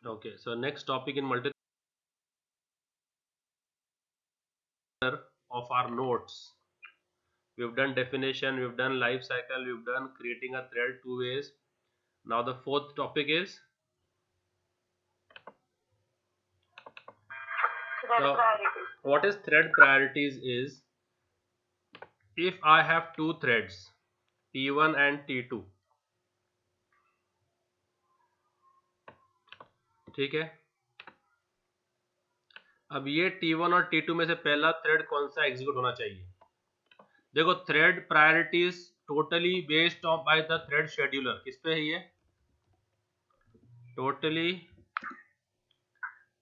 Okay, so next topic in multi of our notes. We've done definition, we've done life cycle, we've done creating a thread two ways. Now the fourth topic is Thread now priorities. what is thread priorities is if I have two threads T1 and T2, ठीक है। अब ये T1 और T2 में से पहला thread कौन सा एग्जीक्यूट होना चाहिए? देखो thread priorities totally based on by the thread scheduler, किस पे है ये? Totally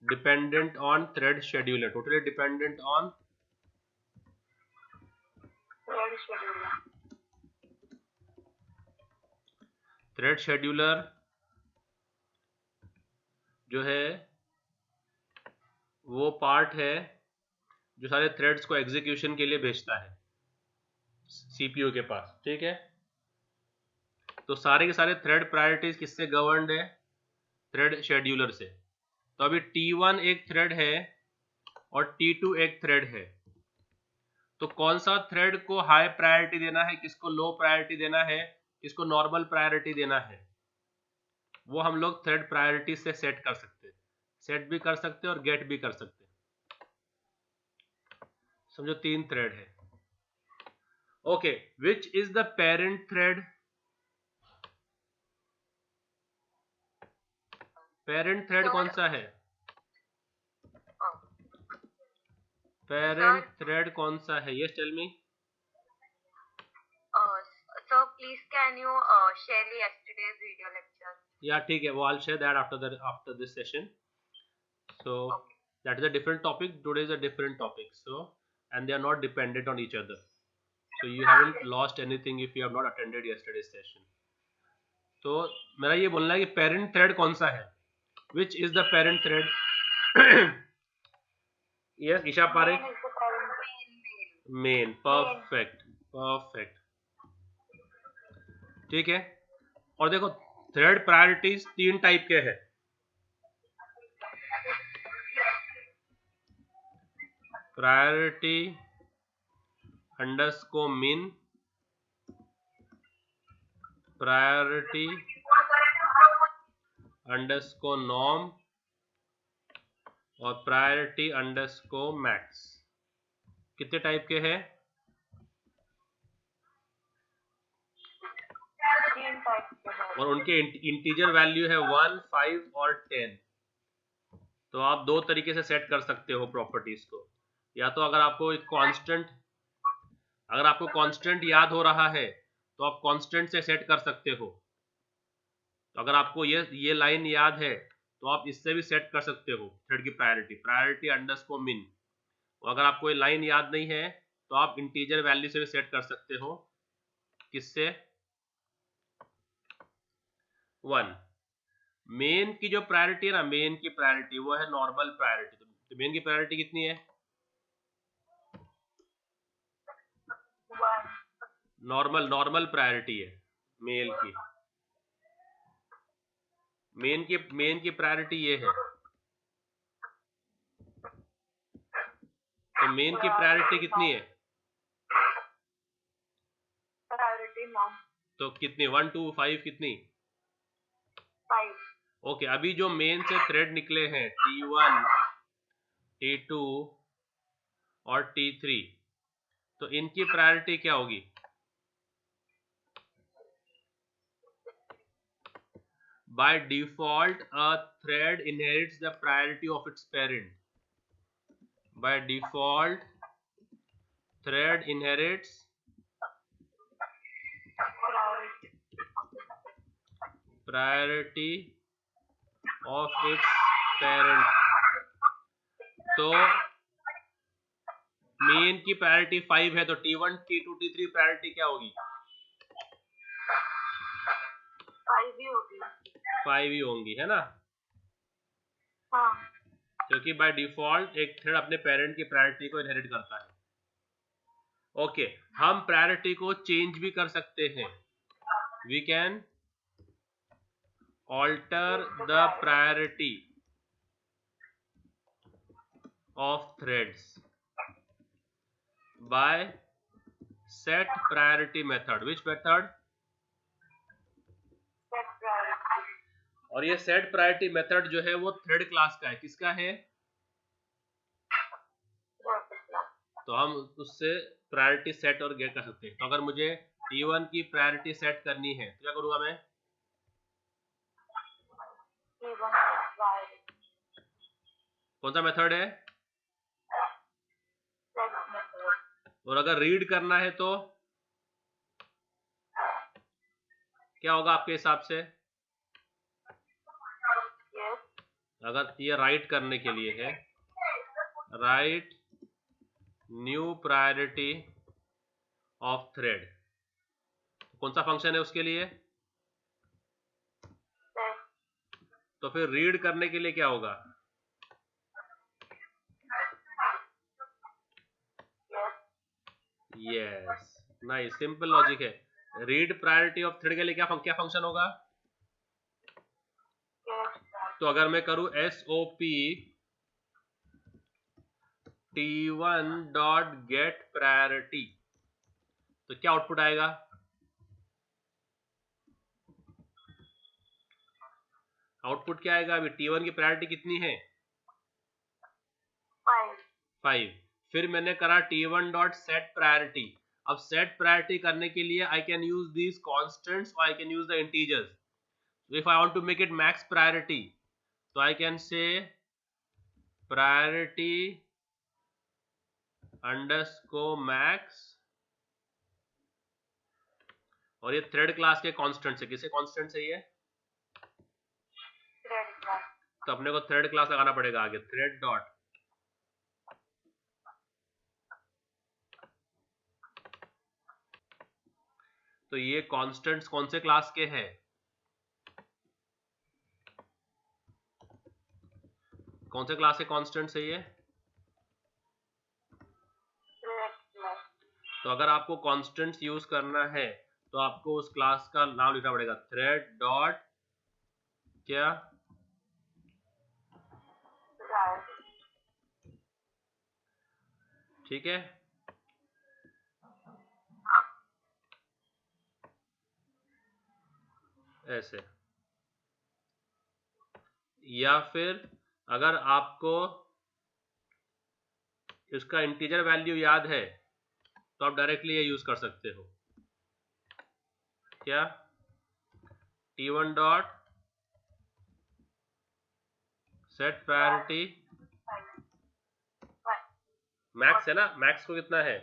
dependent on thread scheduler, totally dependent on Thread scheduler. Thread scheduler जो है वो पार्ट है जो सारे थ्रेड्स को एग्जीक्यूशन के लिए भेजता है सीपीयू के पास, ठीक है। तो सारे के सारे थ्रेड प्रायोरिटीज किससे गवर्नड है? थ्रेड शेड्यूलर से। तो अभी T1 एक थ्रेड है और T2 एक थ्रेड है, तो कौन सा थ्रेड को हाई प्रायोरिटी देना है, किसको लो प्रायोरिटी देना है, किसको नॉर्मल प्रायोरिटी देना है, वो हम लोग थ्रेड प्रायोरिटी से सेट कर सकते हैं। सेट भी कर सकते हैं और गेट भी कर सकते हैं। समझो तीन थ्रेड है। Okay, which is the parent thread? Parent thread कौन सा है? पेरेंट थ्रेड कौन सा है? Yes tell me. Sir, please can you share yesterday's video lecture? या ठीक है, वो I'll share that after this session. So that is a different topic. Today is a different topic. So and they are not dependent on each other. So you haven't lost anything if you have not attended yesterday's session. तो मेरा ये बोलना है कि parent thread कौन सा है? Which is the parent thread? Yes, Isha Parekh. Main is the parent. Main, perfect perfect, ठीक है। और देखो थ्रेड प्रायोरिटीज तीन टाइप के हैं। प्रायोरिटी अंडरस्कोर मिन, प्रायोरिटी अंडरस्कोर नॉर्म और प्रायोरिटी अंडरस्कोर मैक्स। कितने टाइप के हैं? तीन टाइप के हैं। और उनके इंटीजर वैल्यू है 1, 5 और 10। तो आप दो तरीके से सेट कर सकते हो प्रॉपर्टीज को। या तो अगर आपको कांस्टेंट याद हो रहा है तो आप कांस्टेंट से सेट कर सकते हो। तो अगर आपको ये लाइन याद है तो आप इससे भी सेट कर सकते हो थ्रेड की प्रायोरिटी अंडरस्कोर मिन। और अगर आपको ये लाइन याद नहीं है तो आप इंटीजर वैल्यू से भी सेट कर सकते हो। किससे? 1। मेन की जो प्रायोरिटी है ना, मेन की प्रायोरिटी वो है नॉर्मल प्रायोरिटी। तो मेन की प्रायोरिटी कितनी है? नॉर्मल प्रायोरिटी है मेल की। मेन की प्रायोरिटी ये है। तो मेन की प्रायोरिटी कितनी है? प्रायोरिटी नॉर्म तो कितनी? 1 2 5 कितनी? 5। ओके, अभी जो मेन से थ्रेड निकले हैं T1, T2 और T3, तो इनकी प्रायोरिटी क्या होगी? By default, a thread inherits the priority of its parent. By default, thread inherits priority of its parent. तो मेन की प्रायोरिटी 5 है तो T1, T2, T3 प्रायोरिटी क्या होगी? 5 ही होंगी, है ना? हाँ। क्योंकि बाय डिफॉल्ट एक थ्रेड अपने पेरेंट की प्रायोरिटी को इनहेरिट करता है। ओके, हम प्रायोरिटी को चेंज भी कर सकते हैं। We can alter the priority of threads by set priority method. Which method? Set priority. और ये set priority method जो है वो thread class का है. किसका है? तो हम उससे प्रायोरिटी सेट और गेट कर सकते हैं. तो अगर मुझे T1 की प्रायोरिटी सेट करनी है तो क्या करूंगा मैं? T1 priority. कौन सा मेथड है? Set method. और अगर रीड करना है तो क्या होगा आपके हिसाब से? Yes. अगर ये राइट करने के लिए है, right new priority of thread, कौन सा फंक्शन है उसके लिए? Set. तो फिर रीड करने के लिए क्या होगा? यस, नाइस, सिंपल लॉजिक है. रीड प्रायोरिटी ऑफ थ्रेड के लिए क्या फंक्शन होगा? तो अगर मैं करूं SOP T1 dot gate priority तो क्या आउटपुट आएगा? आउटपुट क्या आएगा? अभी T1 की प्रायोरिटी कितनी है? 5. फिर मैंने करा T1 डॉट सेट प्रायोरिटी. अब सेट प्रायोरिटी करने के लिए I can use these constants और I can use the integers. If I want to make it max priority तो I can say priority underscore max, और ये थ्रेड क्लास के constants है. किसके कॉन्स्टेंट्स है ये? Thread class. तो अपने को थ्रेड क्लास लगाना पड़ेगा आगे. थ्रेड डॉट, तो ये कॉन्स्टेंट्स कौन से क्लास के हैं? कौन से क्लास के कॉन्स्टेंट्स है ये? Thread class. तो अगर आपको कॉन्स्टेंट्स यूज करना है तो आपको उस क्लास का नाम लिखना पड़ेगा. थ्रेड डॉट क्या? ठीक है. ऐसे. या फिर अगर आपको इसका इंटीजर वैल्यू याद है तो आप डायरेक्टली ये यूज कर सकते हो. क्या? T1 dot set priority max है ना? मैक्स को कितना है?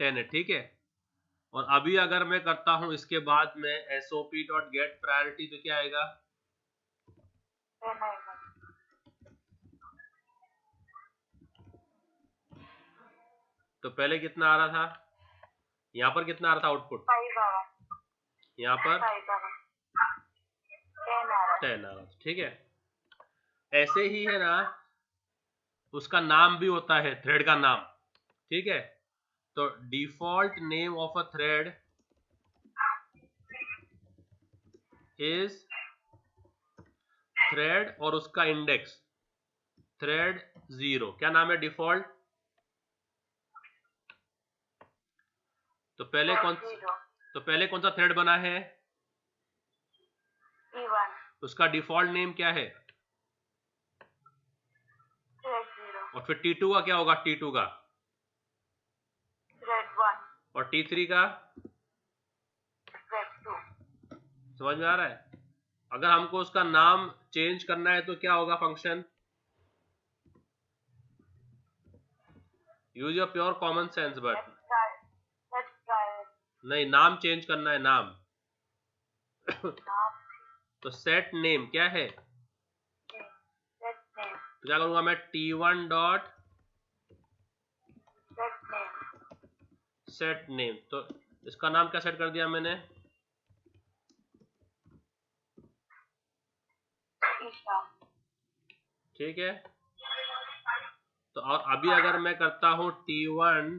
10 है. ठीक है. और अभी अगर मैं करता हूं इसके बाद में SOP डॉट गेट प्रायोरिटी तो क्या आएगा? 10 आएगा. तो पहले कितना आ रहा था? यहाँ पर कितना आ रहा था आउटपुट? 5 आ रहा. यहाँ पर 5 आ रहा. 10 आ रहा. 10 आ रहा. ठीक है. ऐसे ही है ना, उसका नाम भी होता है, थ्रेड का नाम. ठीक है. तो default name of a thread is thread और उसका इंडेक्स थ्रेड 0. क्या नाम है डिफॉल्ट? तो पहले कौन सा थ्रेड बना है? T1. उसका डिफॉल्ट नेम क्या है? Thread 0. और फिर T2 का क्या होगा? T2 का Thread 1. और T3 का? Thread 2. समझ में आ रहा है? अगर हमको उसका नाम चेंज करना है तो क्या होगा function? Use your pure common sense. But नहीं, नाम चेंज करना है, नाम. तो सेट नेम क्या है? तो क्या करूंगा मैं? T1 dot set name. तो इसका नाम क्या सेट कर दिया मैंने? ठीक है. तो अभी अगर मैं करता हूं T1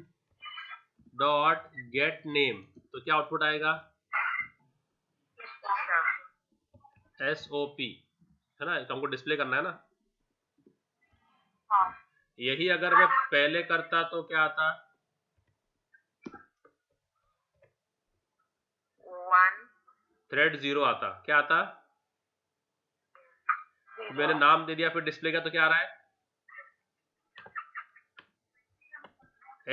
डॉट गेट नेम तो क्या आउटपुट आएगा? SOP है ना, हमको डिस्प्ले करना है ना. यही अगर मैं पहले करता तो क्या आता? 1 थ्रेड 0 आता। क्या आता? 0 मैंने नाम दे दिया, फिर डिस्प्ले का तो क्या आ रहा है?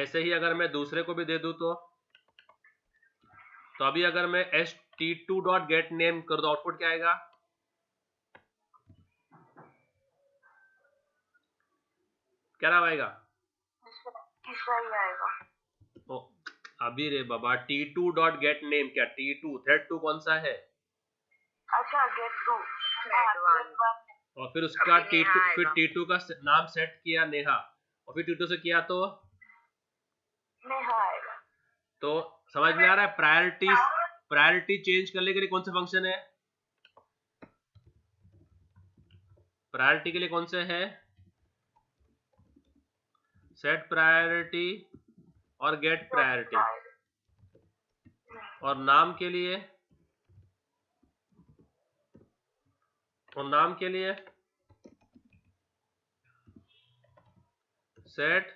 ऐसे ही अगर मैं दूसरे को भी दे दूं तो अभी अगर मैं ht2.getName कर दो, आउटपुट क्या आएगा? क्या नाम आएगा? तीसरा ही आएगा। ओ, अभी रे बाबा, t2.getName क्या? t2 थ्रेड 2 कौन सा है? अच्छा, get 2 thread 1 और फिर उसका अभी नेहा t2, फिर आएगा। t2 का नाम सेट किया नेहा, और फिर t2 से किया तो नेहा आएगा। तो समझ में आ रहा है? प्रायोरिटी चेंज करने के लिए कौन सा फंक्शन है? प्रायोरिटी के लिए कौन से है? सेट प्रायोरिटी और गेट प्रायोरिटी। और नाम के लिए सेट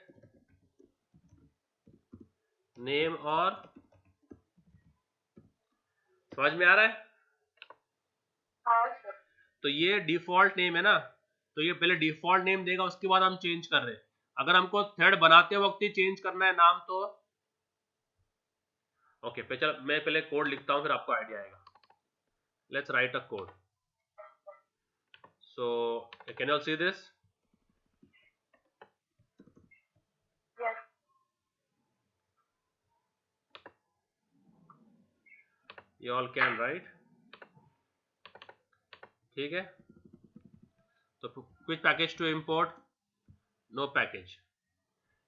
नेम। और समझ में आ रहा है? तो ये डिफॉल्ट नेम है ना, तो ये पहले डिफॉल्ट नेम देगा, उसके बाद हम चेंज कर रहे हैं। अगर हमको थ्रेड बनाते वक्त ही चेंज करना है नाम तो ओके। चल मैं पहले कोड लिखता हूं, फिर आपको आइडिया आएगा। Let's write a code. So can you all see this? Yes. You all can, right? ठीक है। तो which package to import? No package।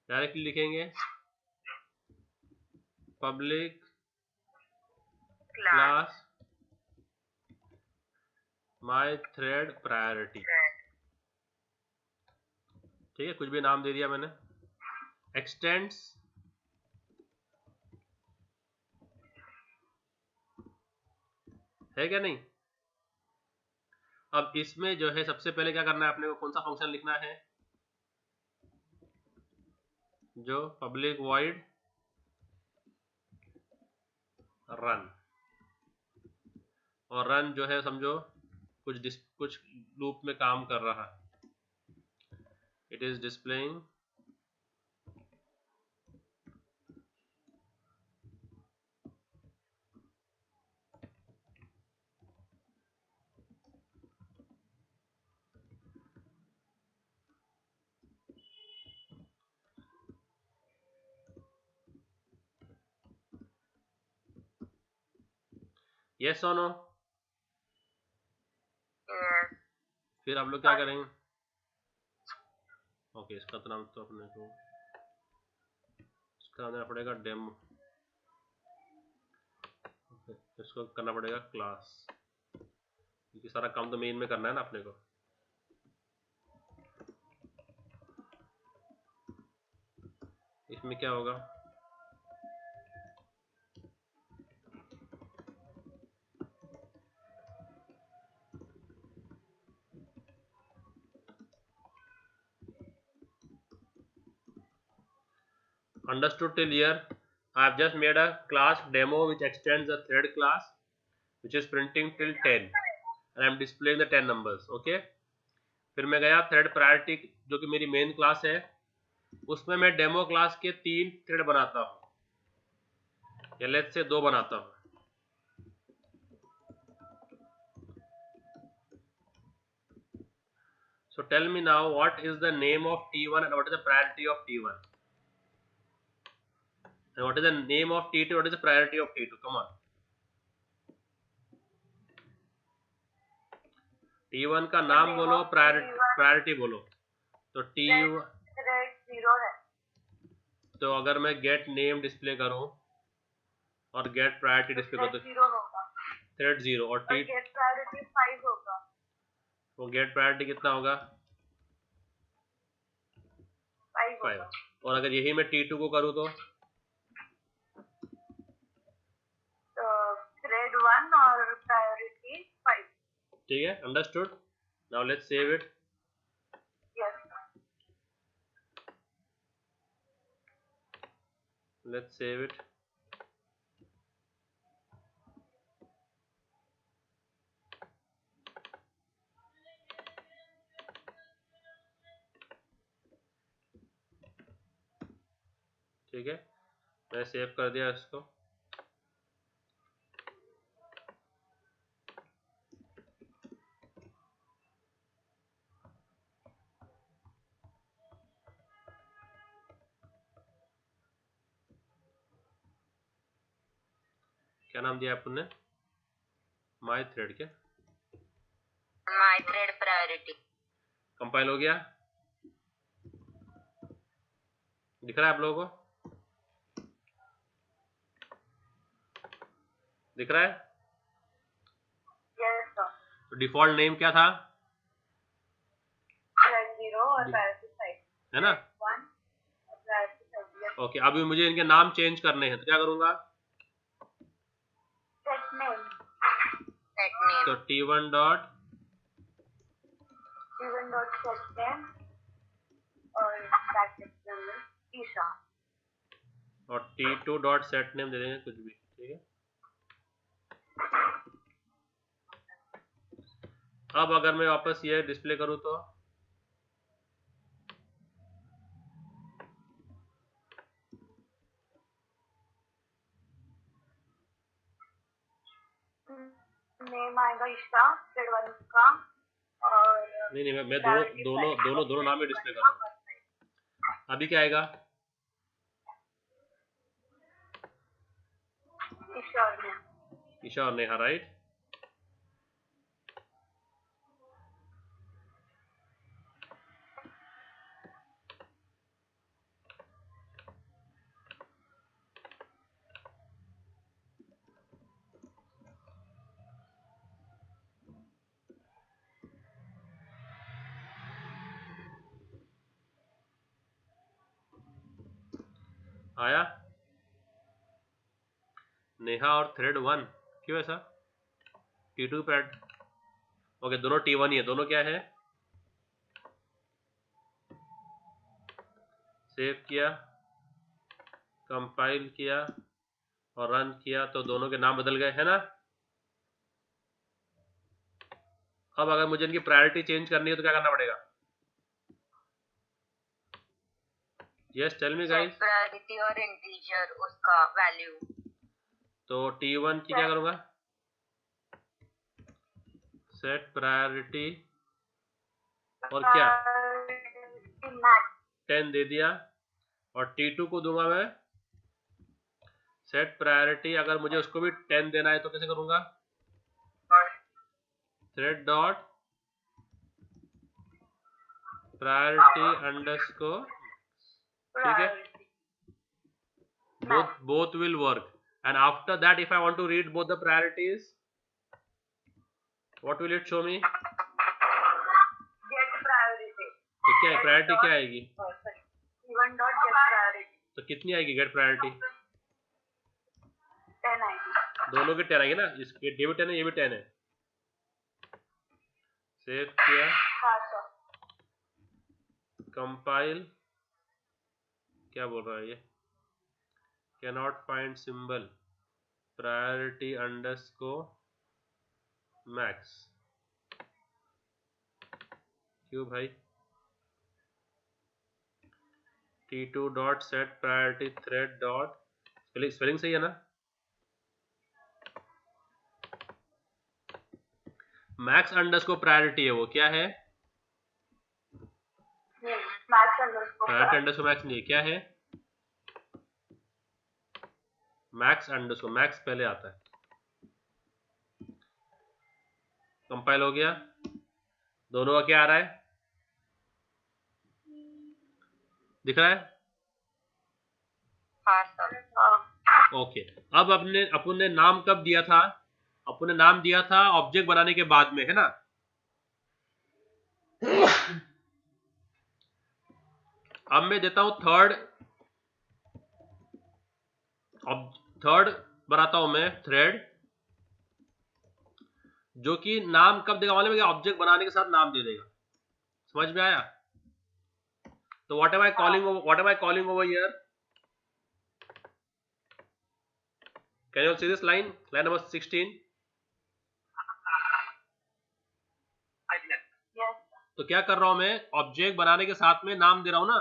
Directly लिखेंगे public class my thread priority। ठीक है, कुछ भी नाम दे दिया मैंने। एक्सटेंड्स है क्या? नहीं। अब इसमें जो है सबसे पहले क्या करना है अपने को? कौन सा फंक्शन लिखना है? जो पब्लिक वॉइड रन, और रन जो है समझो कुछ लूप में काम कर रहा है। इट इज डिस्प्लेइंग यस और नो। Yes. फिर आप लोग क्या करेंगे? ओके, इसका तो नाम तो अपने को इसका देना पड़ेगा डेमो। इसको करना पड़ेगा क्लास, क्योंकि सारा काम तो मेन में करना है ना अपने को। इसमें क्या होगा? Understood till here? I have just made a class demo which extends the thread class which is printing till 10 and I am displaying the 10 numbers. Okay? फिर मैं गया थ्रेड प्रायोरिटी जो कि मेरी मेन क्लास है, उसमें मैं डेमो क्लास के 3 थ्रेड बनाता हूँ, या लेट्स से 2 बनाता हूँ। So tell me now, what is the name of T1 and what is the priority of T1? And what is the name of T2? What is the priority of T2? Come on. T1 का नाम बोलो, priority बोलो। तो T1 thread 0 है। तो अगर मैं gate name display करूं और गेट प्रायोरिटी डिस्प्ले करूं तो 0 होगा। थ्रेड 0 और टी गेट प्रायोरिटी 5 होगा। वो गेट प्रायोरिटी कितना होगा? 5 होगा। और अगर यही मैं T2 को करूं तो थ्रेड 1 और प्रायोरिटी 5। ठीक है, understood. Now let's save it. Yes. Let's save it. ठीक है, मैं सेव कर दिया इसको। क्या नाम दिया आपने? माई थ्रेड। क्या? माई थ्रेड प्रायोरिटी। कंपाइल हो गया? दिख रहा है आप लोगों को? दिख रहा है? Yes sir. तो डिफॉल्ट नेम क्या था? थ्रेड 0 और प्रायोरिटी 5 है ना? 1 और प्रायोरिटी 30। ओके, अभी मुझे इनके नाम चेंज करने हैं, तो क्या करूंगा? सेट नेम तो t1 डॉट set name और ब्रैकेट में ईशा और t2 डॉट सेट नेम दे देंगे कुछ भी। ठीक है, अब अगर मैं वापस ये डिस्प्ले करूं तो नेम आएगा ईशा थ्रेड 1 का और नहीं मैं दोनों नाम ही डिस्प्ले कर रहा हूँ। अभी क्या आएगा? ईशा और नेहा, राइट? आया नेहा और थ्रेड 1। क्यों ऐसा? t2 pad. ओके, दोनों t1 ही है। दोनों क्या है? सेव किया, कंपाइल किया और रन किया तो दोनों के नाम बदल गए, है ना? अब अगर मुझे इनकी प्रायोरिटी चेंज करनी है तो क्या करना पड़ेगा? Yes, tell me guys. Priority और इंटीजर उसका वैल्यू। तो t1 की क्या करूंगा? सेट प्रायोरिटी और क्या 10 दे दिया, और t2 को दूंगा मैं सेट प्रायोरिटी। अगर मुझे उसको भी 10 देना है तो कैसे करूंगा? Thread dot priority underscore. ठीक है, both will work, and after that if I want to read both the priorities, what will it show me? Get priority. तो क्या है प्रायोरिटी? क्या आएगी? t1 dot gate priority. तो कितनी आएगी गेट प्रायोरिटी? 10 आएगी। दोनों के 10 आएगी ना? ये भी 10 है, ये भी 10 है। सेव किया, कंपाइल। क्या बोल रहा है ये? Cannot find symbol priority underscore max. क्यों भाई? t2 dot set priority thread dot, spelling सही है ना? मैक्स अंडरस्कोर प्रायोरिटी है वो। क्या है? प्रायोरिटी अंडरस्कोर मैक्स नहीं, क्या है? Max underscore. मैक्स पहले आता है। कंपाइल हो गया। दोनों का क्या आ रहा है? दिख रहा है? ओके, अब अपन ने नाम कब दिया था? अपन ने नाम दिया था ऑब्जेक्ट बनाने के बाद में, है ना? अब मैं देता हूं थर्ड बनाता हूं मैं थ्रेड, जो कि नाम कब देगा मालूम है? ऑब्जेक्ट बनाने के साथ नाम दे देगा। समझ में आया? तो what am I calling over here? Can you see this line number 16? Yes. तो क्या कर रहा हूं मैं, ऑब्जेक्ट बनाने के साथ में नाम दे रहा हूं ना,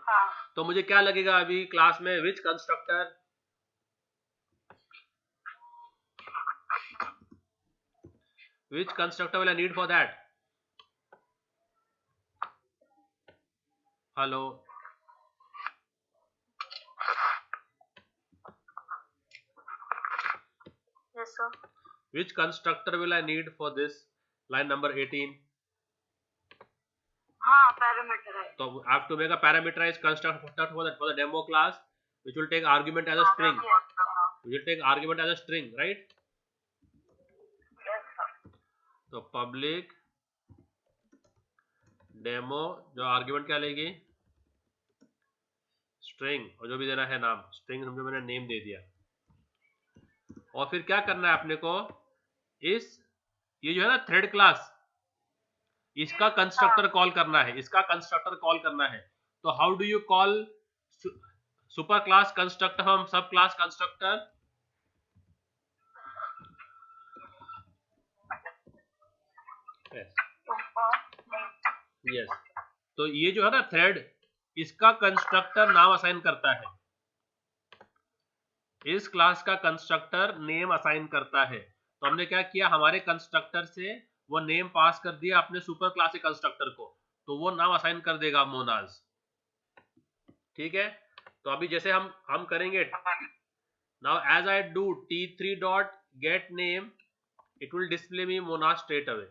हाँ. तो मुझे क्या लगेगा अभी क्लास में, विच constructor, which constructor will I need for that? Hello. Yes, sir. Which constructor will I need for this line number 18? हाँ, parameterized. So I have to make a parameterized constructor for the demo class, which will take argument as a string. Yes, sir. We will take argument as a string, right? Yes, sir. तो public demo जो argument क्या लेगी, string, और जो भी देना है नाम, string समझो मैंने नेम दे दिया। और फिर क्या करना है अपने को, ये जो है ना थ्रेड क्लास, इसका कंस्ट्रक्टर कॉल करना है, इसका कंस्ट्रक्टर कॉल करना है। तो how do you call super class constructor, हम सब क्लास कंस्ट्रक्टर, यस। तो ये जो है ना थ्रेड, इसका कंस्ट्रक्टर नाम असाइन करता है, इस क्लास का कंस्ट्रक्टर नेम असाइन करता है। तो हमने क्या किया, हमारे कंस्ट्रक्टर से वो नेम पास कर दिया अपने सुपर क्लास के कंस्ट्रक्टर को, तो वो नाम असाइन कर देगा मोनाज, ठीक है। तो अभी जैसे हम करेंगे, now as I do t3 dot get name, it will display me मोनाज स्ट्रेट अवे।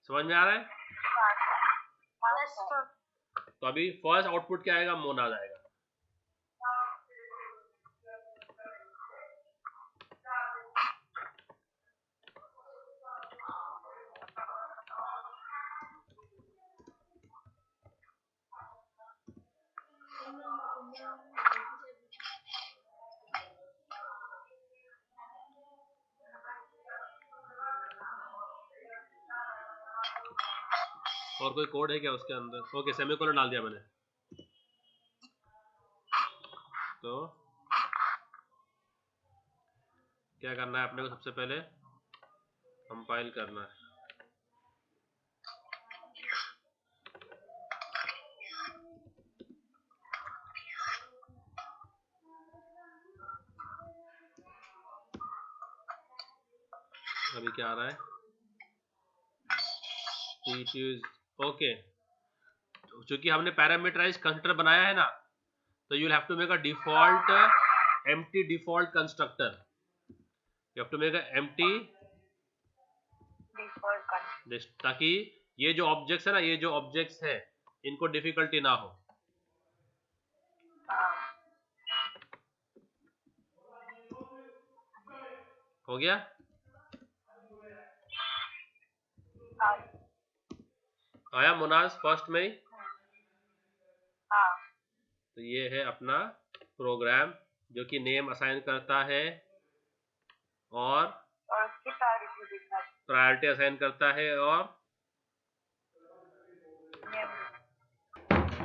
समझ में आ रहा है? Yes, sir. तो अभी फर्स्ट आउटपुट क्या आएगा, मोनाज आएगा। और कोई कोड है क्या उसके अंदर? ओके, सेमीकोलन डाल दिया मैंने। तो क्या करना है अपने को, सबसे पहले कंपाइल करना है। अभी क्या आ रहा है, ओके। चूंकि हमने पैरामीटराइज कंस्ट्रक्टर बनाया है ना, तो you will have to make a default empty default constructor, you have to make a empty Default. ताकि ये जो ऑब्जेक्ट्स है ना, ये जो ऑब्जेक्ट्स है इनको डिफिकल्टी ना हो। हो गया? आया मोनाज फर्स्ट में ही? हाँ. तो ये है अपना प्रोग्राम जो कि नेम असाइन करता है और उसकी प्रायोरिटी दिखा. प्रायोरिटी असाइन करता है और